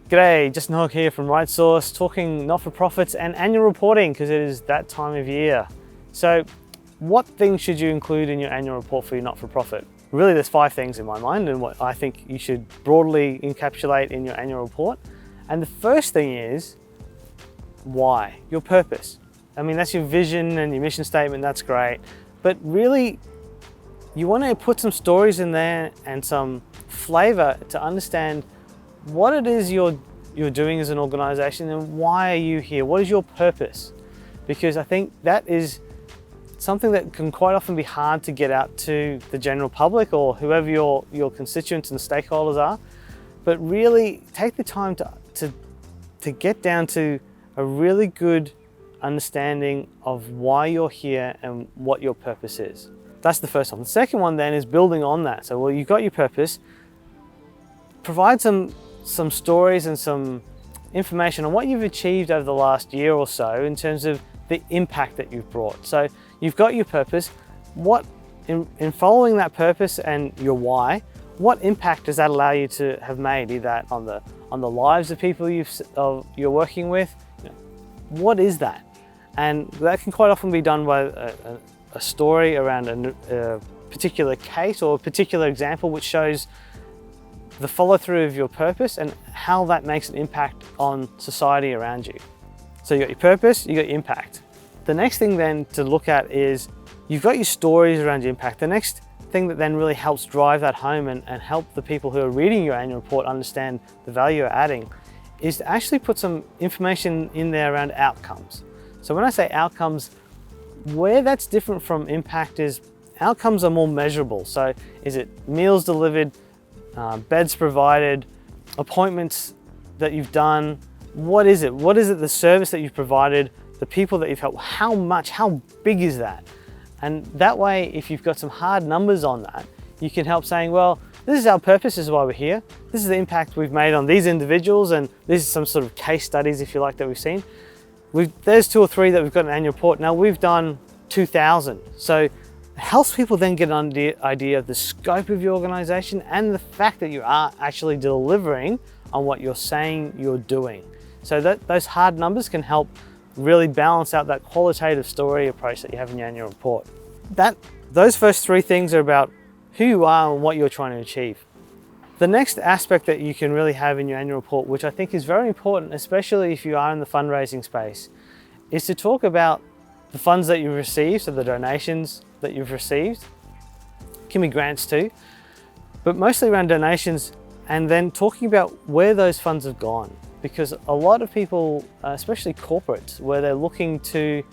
G'day, Justin Hogg here from Right Source, talking not-for-profits and annual reporting because it is that time of year. So what things should you include in your annual report for your not-for-profit? Really, there's 5 things in my mind and what I think you should broadly encapsulate in your annual report. And the first thing is why, your purpose. I mean, that's your vision and your mission statement, that's great. But really, you want to put some stories in there and some flavor to understand what it is you're doing as an organization and why are you here? What is your purpose? Because I think that is something that can quite often be hard to get out to the general public or whoever your constituents and stakeholders are. But really take the time to get down to a really good understanding of why you're here and what your purpose is. That's the first one. The second one then is building on that. So, well, you've got your purpose. Provide some stories and some information on what you've achieved over the last year or so in terms of the impact that you've brought. So you've got your purpose. What in following that purpose and your why, what impact does that allow you to have made, either on the lives of people you're working with? What is that? And that can quite often be done by a story around a particular case or a particular example which shows the follow through of your purpose and how that makes an impact on society around you. So you got your purpose, you got your impact. The next thing then to look at is you've got your stories around your impact. The next thing that then really helps drive that home and help the people who are reading your annual report understand the value you're adding is to actually put some information in there around outcomes. So when I say outcomes, where that's different from impact is outcomes are more measurable. So is it meals delivered, beds provided, appointments that you've done? What is it? What is it, the service that you've provided, the people that you've helped? How big is that? And that way, if you've got some hard numbers on that, you can help saying, well, this is our purpose, this is why we're here. This is the impact we've made on these individuals, and these are some sort of case studies, if you like, that we've seen. There's 2 or 3 that we've got an annual report. Now we've done 2,000. So it helps people then get an idea of the scope of your organization and the fact that you are actually delivering on what you're saying you're doing. So that those hard numbers can help really balance out that qualitative story approach that you have in your annual report. Those first 3 things are about who you are and what you're trying to achieve. The next aspect that you can really have in your annual report, which I think is very important, especially if you are in the fundraising space, is to talk about the funds that you've received, so the donations that you've received. It can be grants too, but mostly around donations, and then talking about where those funds have gone. Because a lot of people, especially corporates, where they're looking to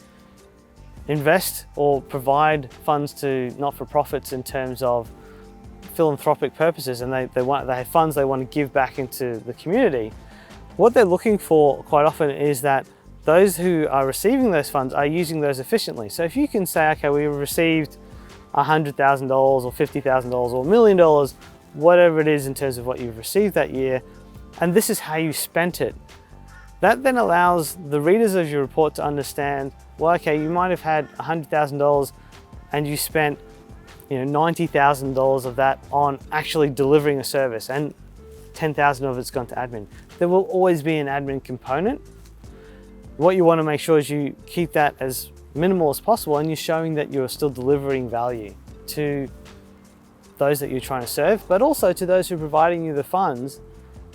invest or provide funds to not-for-profits in terms of philanthropic purposes, and they have funds they want to give back into the community, what they're looking for quite often is that those who are receiving those funds are using those efficiently. So if you can say, okay, we received $100,000 or $50,000 or $1 million, whatever it is in terms of what you've received that year, and this is how you spent it. That then allows the readers of your report to understand, well, okay, you might have had $100,000 and you spent $90,000 of that on actually delivering a service, and 10,000 of it's gone to admin. There will always be an admin component. What you want to make sure is you keep that as minimal as possible, and you're showing that you're still delivering value to those that you're trying to serve, but also to those who are providing you the funds,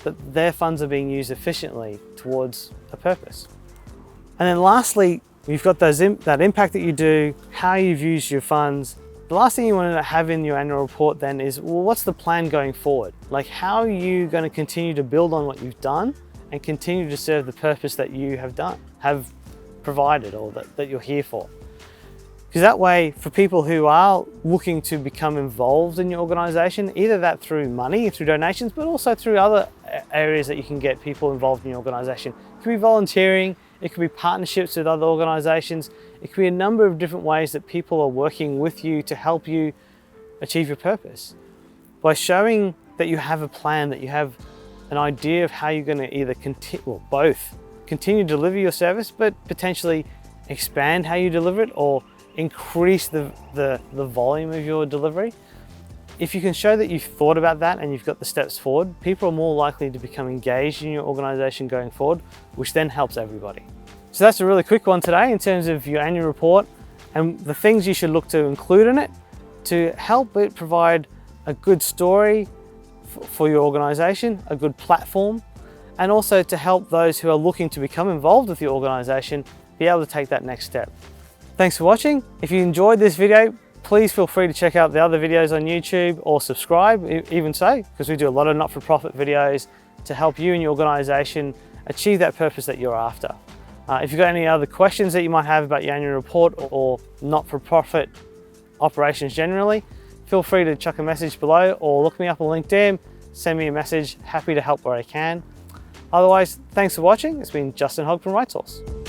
that their funds are being used efficiently towards a purpose. And then lastly, you've got that impact that you do, how you've used your funds. The last thing you want to have in your annual report then is, well, what's the plan going forward? Like, how are you going to continue to build on what you've done and continue to serve the purpose that you have provided, or that you're here for? Because that way, for people who are looking to become involved in your organization, either that through money, through donations, but also through other areas that you can get people involved in your organization. It could be volunteering, it could be partnerships with other organizations, it could be a number of different ways that people are working with you to help you achieve your purpose. By showing that you have a plan, that you have an idea of how you're going to either continue to deliver your service, but potentially expand how you deliver it or increase the volume of your delivery, If you can show that you've thought about that and you've got the steps forward, people are more likely to become engaged in your organization going forward, which then helps everybody. So that's a really quick one today in terms of your annual report and the things you should look to include in it to help it provide a good story for your organization, a good platform, and also to help those who are looking to become involved with your organization be able to take that next step. Thanks for watching. If you enjoyed this video, please feel free to check out the other videos on YouTube or subscribe, even so, because we do a lot of not-for-profit videos to help you and your organization achieve that purpose that you're after. If you've got any other questions that you might have about your annual report or not-for-profit operations generally, feel free to chuck a message below or look me up on LinkedIn, send me a message, happy to help where I can. Otherwise, thanks for watching. It's been Justin Hogg from RightSource.